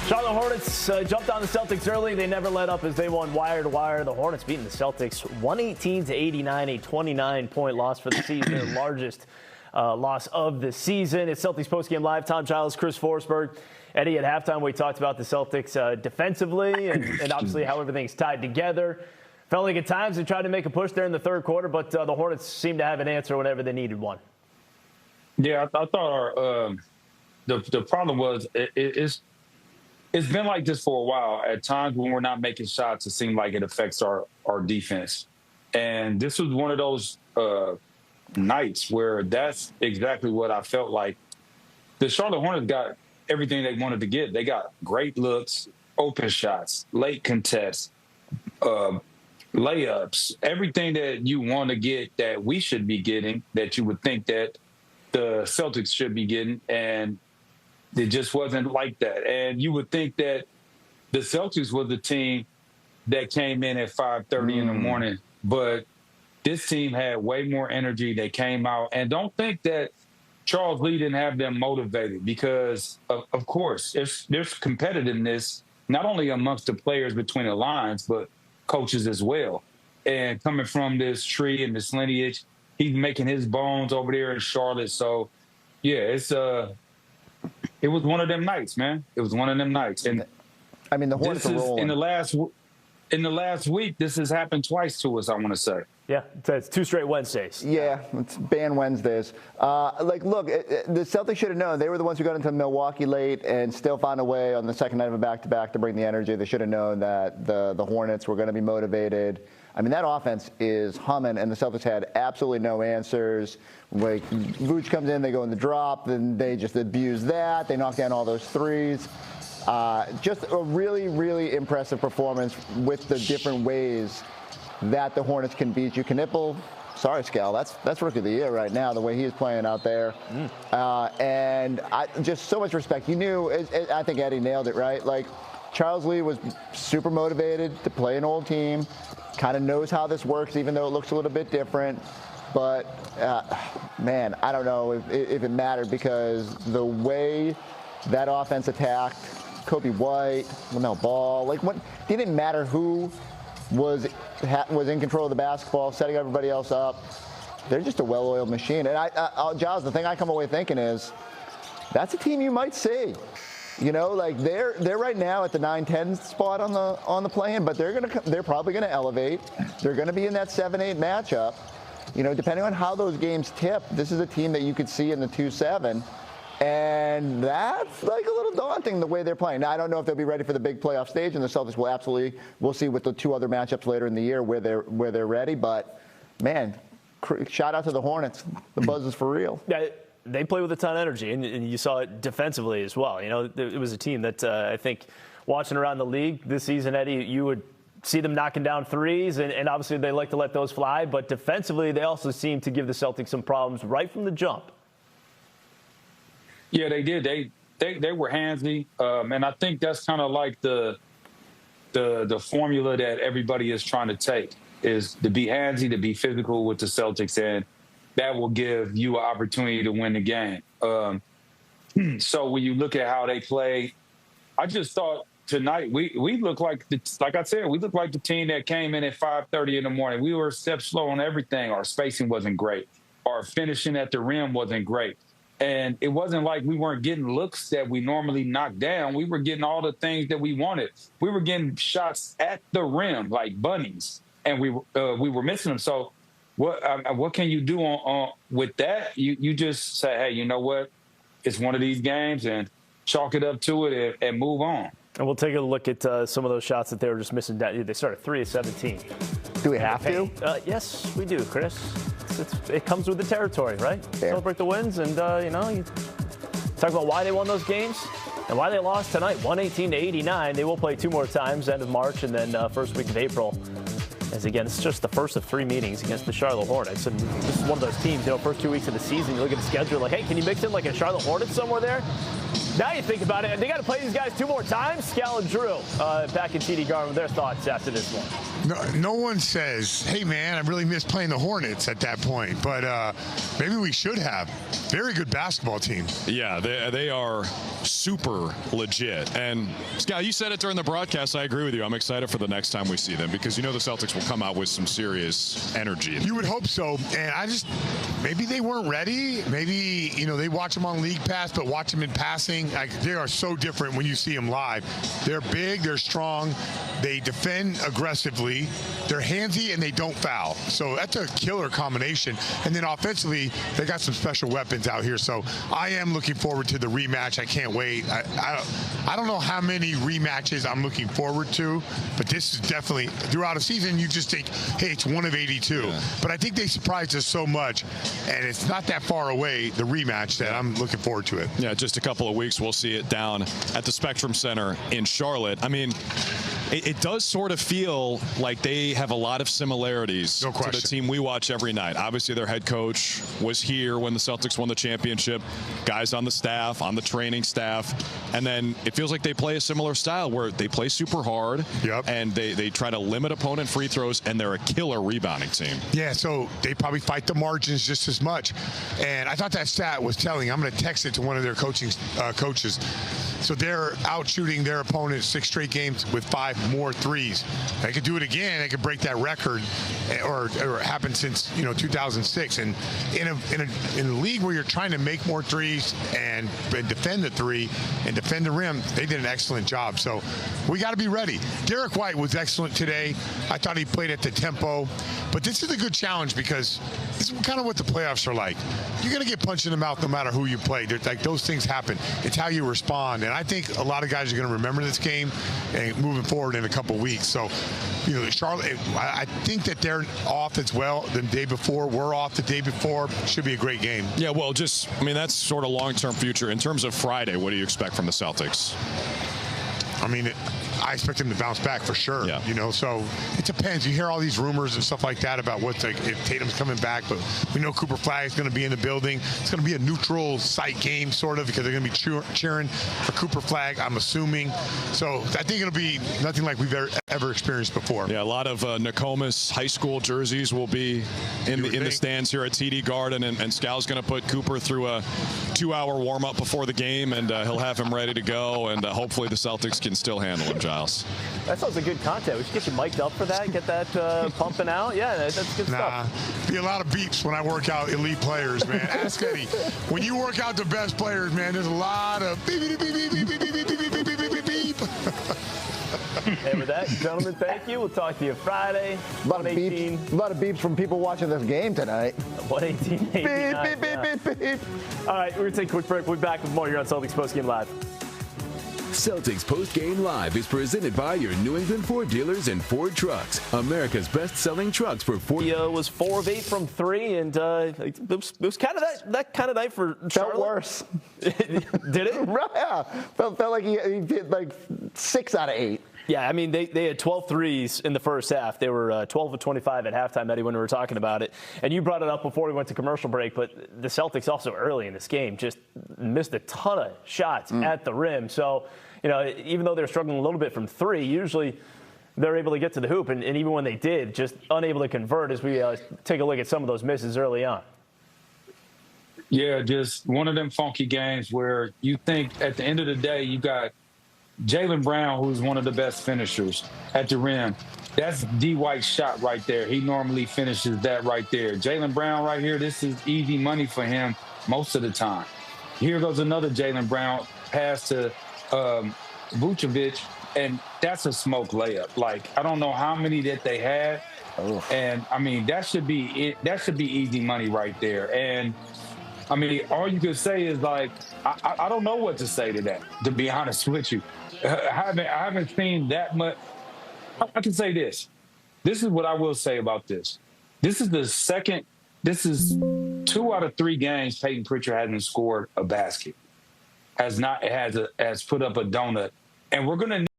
Charlotte Hornets jumped on the Celtics early. They never let up as they won wire to wire. The Hornets beating the Celtics 118-89, a 29-point loss for the season, their largest loss of the season. It's Celtics postgame live. Tom Giles, Chris Forsberg. Eddie, at halftime, we talked about the Celtics defensively and obviously how everything's tied together. Felt like at times they tried to make a push there in the third quarter, but the Hornets seemed to have an answer whenever they needed one. Yeah, I thought the problem was it's been like this for a while. At times when we're not making shots, it seems like it affects our defense. And this was one of those nights where that's exactly what I felt like. The Charlotte Hornets got everything they wanted to get. They got great looks, open shots, late contests, layups, everything that you want to get that we should be getting, that you would think that the Celtics should be getting, and it just wasn't like that. And you would think that the Celtics was the team that came in at 5:30 in the morning, but this team had way more energy. They came out, and don't think that Charles Lee didn't have them motivated, because of course there's competitiveness not only amongst the players between the lines, but coaches as well. And coming from this tree and this lineage, he's making his bones over there in Charlotte. So yeah, it was one of them nights, man. It was one of them nights. And I mean, the Hornets are rolling. In the last week, this has happened twice to us, I want to say. Yeah, it's 2 straight Wednesdays. Yeah, it's ban Wednesdays. Look, the Celtics should have known. They were the ones who got into Milwaukee late and still found a way on the second night of a back-to-back to bring the energy. They should have known that the Hornets were going to be motivated. I mean, that offense is humming, and the Celtics had absolutely no answers. Like, Vooch comes in, they go in the drop, then they just abuse that. They knock down all those threes. Just a really, really impressive performance with the different ways that the Hornets can beat you. Knippel, sorry, Scal, that's Rookie of the Year right now, the way he is playing out there. And just so much respect. You knew, I think Eddie nailed it, right? Like, Charles Lee was super motivated to play an old team, kind of knows how this works, even though it looks a little bit different. But, man, I don't know if it mattered, because the way that offense attacked Kobe White, LaMelo Ball, like, what, it didn't matter who was in control of the basketball, setting everybody else up. They're just a well-oiled machine. And Giles, the thing I come away thinking is that's a team you might see. You know, like they're right now at the 9-10 spot on the play-in, but they're probably gonna elevate. They're gonna be in that 7-8 matchup. You know, depending on how those games tip, this is a team that you could see in the 2-7. And that's like a little daunting the way they're playing. Now, I don't know if they'll be ready for the big playoff stage, and the Celtics will absolutely. We'll see with the 2 other matchups later in the year where they're ready. But man, shout out to the Hornets. The buzz is for real. Yeah, they play with a ton of energy, and you saw it defensively as well. You know, it was a team that I think watching around the league this season, Eddie, you would see them knocking down threes, and obviously they like to let those fly. But defensively, they also seem to give the Celtics some problems right from the jump. Yeah, they did. They were handsy, and I think that's kind of like the formula that everybody is trying to take, is to be handsy, to be physical with the Celtics, and that will give you an opportunity to win the game. So when you look at how they play, I just thought tonight we looked like I said, we looked like the team that came in at 5:30 in the morning. We were a step slow on everything. Our spacing wasn't great. Our finishing at the rim wasn't great. And it wasn't like we weren't getting looks that we normally knock down. We were getting all the things that we wanted. We were getting shots at the rim like bunnies, and we were missing them. So what can you do with that? You just say, hey, you know what? It's one of these games, and chalk it up to it and move on. And we'll take a look at some of those shots that they were just missing. They started 3 of 17. Do we have to? Yes, we do, Chris. It comes with the territory, right? Fair. Celebrate the wins, and you talk about why they won those games and why they lost tonight, 118-89. They will play 2 more times, end of March and then first week of April. As again, it's just the first of 3 meetings against the Charlotte Hornets, and this is one of those teams. First 2 weeks of the season, you look at the schedule, like, hey, can you mix in like a Charlotte Hornets somewhere there? Now you think about it, they got to play these guys 2 more times. Scal and Drew back in TD Garden with their thoughts after this one. No one says, hey, man, I really miss playing the Hornets at that point. But maybe we should have. Very good basketball team. Yeah, they are super legit. And, Scal, you said it during the broadcast. I agree with you. I'm excited for the next time we see them because you know the Celtics will come out with some serious energy. You would hope so. And maybe they weren't ready. Maybe, they watch them on League Pass, but watch them in passing. They are so different when you see them live. They're big, they're strong, they defend aggressively, they're handsy, and they don't foul. So that's a killer combination. And then offensively, they got some special weapons out here. So I am looking forward to the rematch. I can't wait. I don't know how many rematches I'm looking forward to, but this is definitely, throughout a season, you just think, hey, it's one of 82. Yeah. But I think they surprised us so much, and it's not that far away, the rematch, that I'm looking forward to it. Yeah, just a couple of weeks, we'll see it down at the Spectrum Center in Charlotte. I mean, it does sort of feel like they have a lot of similarities to the team we watch every night. Obviously, their head coach was here when the Celtics won the championship, guys on the staff, on the training staff, and then it feels like they play a similar style where they play super hard, and they try to limit opponent free throws, and they're a killer rebounding team. Yeah, so they probably fight the margins just as much. And I thought that stat was telling. I'm going to text it to one of their coaches. So they're out shooting their opponents 6 straight games with 5 more threes. They could do it again. They could break that record, or happened since 2006. And in a league where you're trying to make more threes and defend the three and defend the rim, they did an excellent job. So we got to be ready. Derrick White was excellent today. I thought he played at the tempo. But this is a good challenge because this is kind of what the playoffs are like. You're going to get punched in the mouth no matter who you play. Those things happen. It's how you respond. And I think a lot of guys are going to remember this game and moving forward in a couple of weeks. So, Charlotte, I think that they're off as well the day before. We're off the day before. Should be a great game. Yeah, well, that's sort of long-term future. In terms of Friday, what do you expect from the Celtics? I expect them to bounce back for sure. Yeah. So it depends. You hear all these rumors and stuff like that about if Tatum's coming back, but we know Cooper Flag is going to be in the building. It's going to be a neutral site game, sort of, because they're going to be cheering for Cooper Flag, I'm assuming. So I think it'll be nothing like we've ever experienced before. Yeah, a lot of Nokomis high school jerseys will be in the stands here at TD Garden, and Scal's going to put Cooper through a 2-hour warm-up before the game, and he'll have him ready to go, and hopefully the Celtics can still handle him, Giles. That sounds like good content. We should get you mic'd up for that, get that pumping out. Yeah, that's good stuff. Be a lot of beeps when I work out elite players, man. Ask Eddie. When you work out the best players, man, there's a lot of beep, beep, beep, beep, beep, beep, beep, beep, beep, beep, beep, beep. And with that, gentlemen, thank you. We'll talk to you Friday. A lot of beeps from people watching this game tonight. 118. Beep, beep, beep, beep, beep. All right, we're going to take a quick break. We'll be back with more here on Celtics Postgame Live. Celtics Postgame Live is presented by your New England Ford dealers and Ford Trucks, America's best-selling trucks for Ford. He was 4 of 8 from 3, and it was kind of that kind of night for Charlotte. Felt worse. Did it? Yeah. Felt like he did like 6 out of 8. Yeah, I mean, they had 12 threes in the first half. They were 12 of 25 at halftime, Eddie, when we were talking about it. And you brought it up before we went to commercial break, but the Celtics also early in this game just missed a ton of shots at the rim. So, even though they're struggling a little bit from 3, usually they're able to get to the hoop. And even when they did, just unable to convert as we take a look at some of those misses early on. Yeah, just one of them funky games where you think at the end of the day you got Jaylen Brown, who's one of the best finishers at the rim. That's D. White's shot right there. He normally finishes that right there. Jaylen Brown right here, this is easy money for him most of the time. Here goes another Jaylen Brown pass to Vucevic, and that's a smoke layup. Like, I don't know how many that they had. Oh. And, that should be it. That should be easy money right there. And, all you could say is, like, I don't know what to say to that, to be honest with you. I haven't seen that much. I can say this. This is what I will say about this. This is 2 out of 3 games Peyton Pritchard hasn't scored a basket, has put up a donut. And we're going to